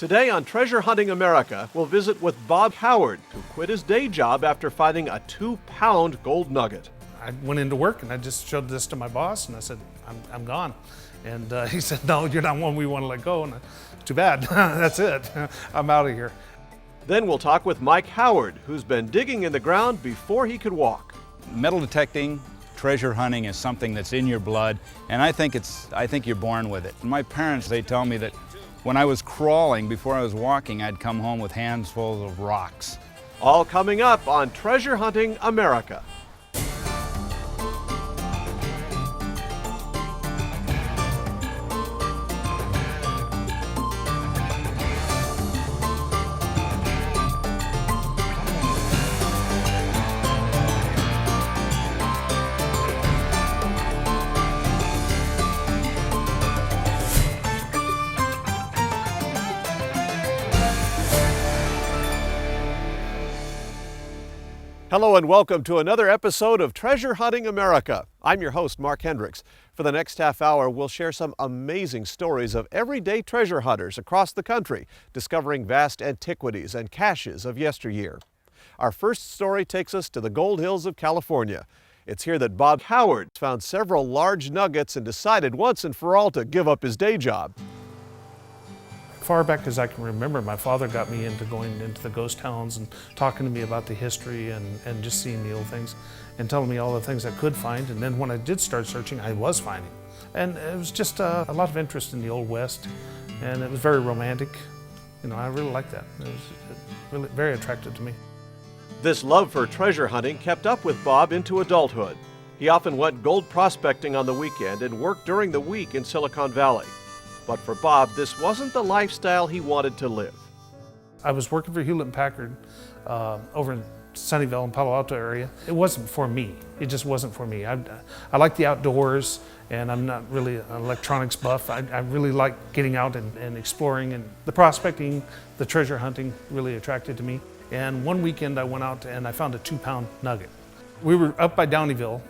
Today on Treasure Hunting America, we'll visit with Bob Howard, who quit his day job after finding a 2-pound gold nugget. I went into work and I just showed this to my boss and I said, I'm gone. And he said, no, you're not one we want to let go. And too bad, that's it, I'm out of here. Then we'll talk with Mike Howard, who's been digging in the ground before he could walk. Metal detecting, treasure hunting is something that's in your blood, and I think you're born with it. My parents, they tell me that when I was crawling before I was walking, I'd come home with handfuls of rocks. All coming up on Treasure Hunting America. Hello and welcome to another episode of Treasure Hunting America. I'm your host, Mark Hendricks. For the next half hour, we'll share some amazing stories of everyday treasure hunters across the country, discovering vast antiquities and caches of yesteryear. Our first story takes us to the Gold Hills of California. It's here that Bob Howard found several large nuggets and decided once and for all to give up his day job. Far back as I can remember, my father got me into going into the ghost towns and talking to me about the history and just seeing the old things and telling me all the things I could find. And then when I did start searching, I was finding. And it was just a lot of interest in the Old West, and it was very romantic. You know, I really liked that. It was really very attractive to me. This love for treasure hunting kept up with Bob into adulthood. He often went gold prospecting on the weekend and worked during the week in Silicon Valley. But for Bob, this wasn't the lifestyle he wanted to live. I was working for Hewlett & Packard over in Sunnyvale and Palo Alto area. It wasn't for me. It just wasn't for me. I like the outdoors, and I'm not really an electronics buff. I really like getting out and exploring, and the prospecting, the treasure hunting really attracted to me. And one weekend I went out and I found a 2-pound nugget. We were up by Downeyville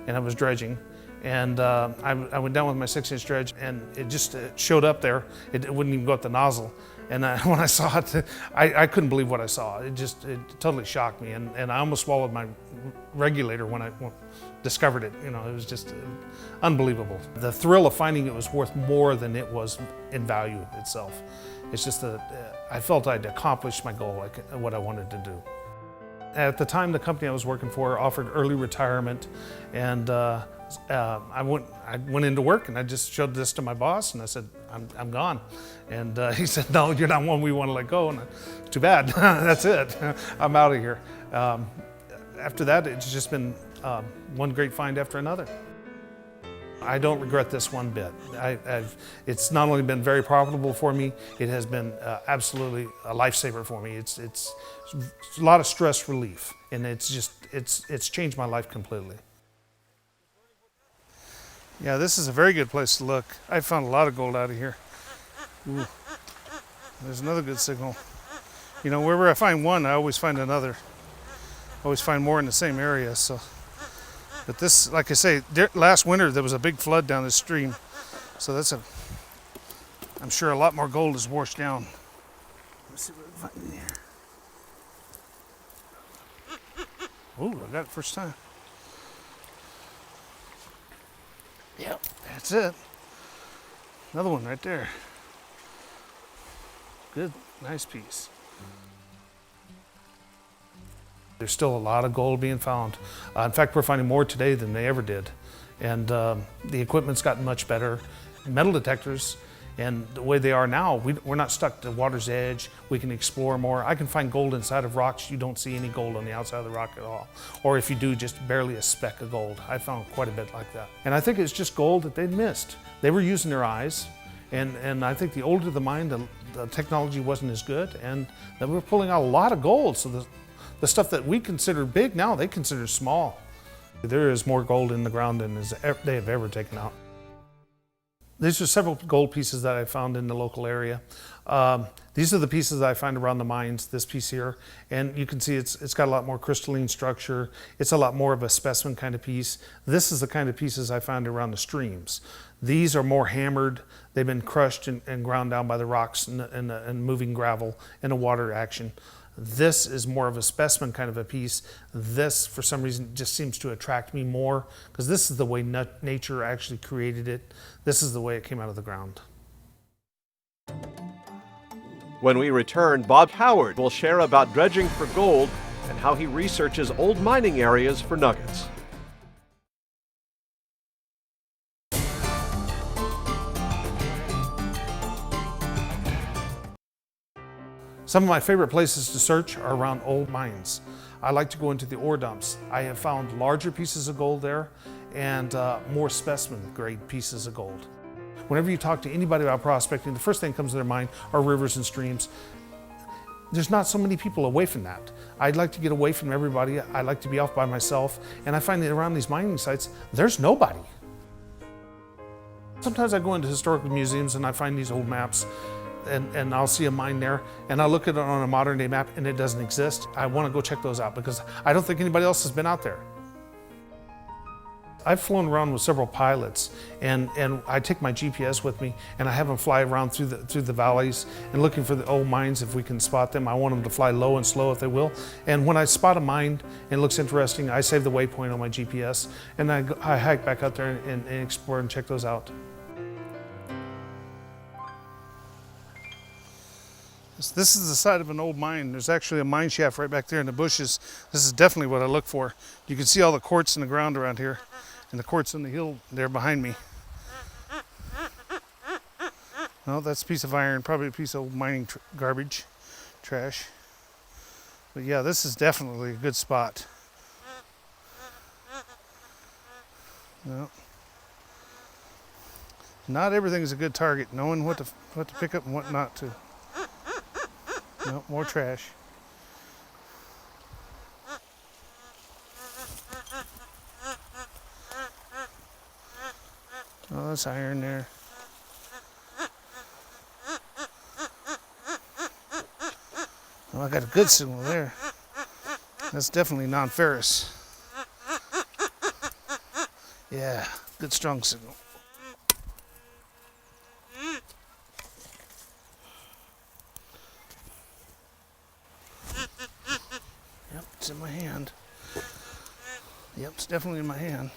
and I was dredging. And I went down with my 6-inch dredge, and it just showed up there. It wouldn't even go at the nozzle. And when I saw it, I couldn't believe what I saw. It totally shocked me. And I almost swallowed my regulator when I discovered it. You know, it was just unbelievable. The thrill of finding it was worth more than it was in value itself. It's just that I felt I'd accomplished my goal, like what I wanted to do. At the time, the company I was working for offered early retirement, and I went into work and I just showed this to my boss and I said, I'm gone. And he said, no, you're not one we want to let go. And too bad, that's it, I'm out of here. After that, it's just been one great find after another. I don't regret this one bit. It's not only been very profitable for me, it has been absolutely a lifesaver for me. It's a lot of stress relief, and it's changed my life completely. Yeah, this is a very good place to look. I found a lot of gold out of here. Ooh. There's another good signal. You know, wherever I find one, I always find another. I always find more in the same area. So, but this, like I say, last winter there was a big flood down this stream. So I'm sure a lot more gold is washed down. Let's see what I find in here. Ooh, I got it first time. Yep, that's it. Another one right there. Good, nice piece. There's still a lot of gold being found. In fact, we're finding more today than they ever did. And the equipment's gotten much better. Metal detectors, and the way they are now, we're not stuck to the water's edge. We can explore more. I can find gold inside of rocks. You don't see any gold on the outside of the rock at all. Or if you do, just barely a speck of gold. I found quite a bit like that. And I think it's just gold that they missed. They were using their eyes, and I think the older the mine, the technology wasn't as good, and they were pulling out a lot of gold. So the stuff that we consider big now, they consider small. There is more gold in the ground than they have ever taken out. These are several gold pieces that I found in the local area. These are the pieces that I find around the mines, this piece here. And you can see it's got a lot more crystalline structure. It's a lot more of a specimen kind of piece. This is the kind of pieces I find around the streams. These are more hammered. They've been crushed and ground down by the rocks and moving gravel in a water action. This is more of a specimen kind of a piece. This, for some reason, just seems to attract me more because this is the way nature actually created it. This is the way it came out of the ground. When we return, Bob Howard will share about dredging for gold and how he researches old mining areas for nuggets. Some of my favorite places to search are around old mines. I like to go into the ore dumps. I have found larger pieces of gold there and more specimen grade pieces of gold. Whenever you talk to anybody about prospecting, the first thing that comes to their mind are rivers and streams. There's not so many people away from that. I'd like to get away from everybody. I like to be off by myself, and I find that around these mining sites, there's nobody. Sometimes I go into historical museums and I find these old maps, and I'll see a mine there, and I'll look at it on a modern day map and it doesn't exist. I want to go check those out because I don't think anybody else has been out there. I've flown around with several pilots, and I take my GPS with me, and I have them fly around through the valleys and looking for the old mines if we can spot them. I want them to fly low and slow if they will. And when I spot a mine and it looks interesting, I save the waypoint on my GPS, and I hike back out there and explore and check those out. This is the side of an old mine. There's actually a mine shaft right back there in the bushes. This is definitely what I look for. You can see all the quartz in the ground around here, and the quartz on the hill there behind me. Well, that's a piece of iron, probably a piece of old mining garbage, trash. But yeah, this is definitely a good spot. Well, not everything is a good target. Knowing what to pick up and what not to. No, more trash. Oh, that's iron there. Oh, I got a good signal there. That's definitely non-ferrous. Yeah, good strong signal. Yep, it's in my hand. Yep, it's definitely in my hand.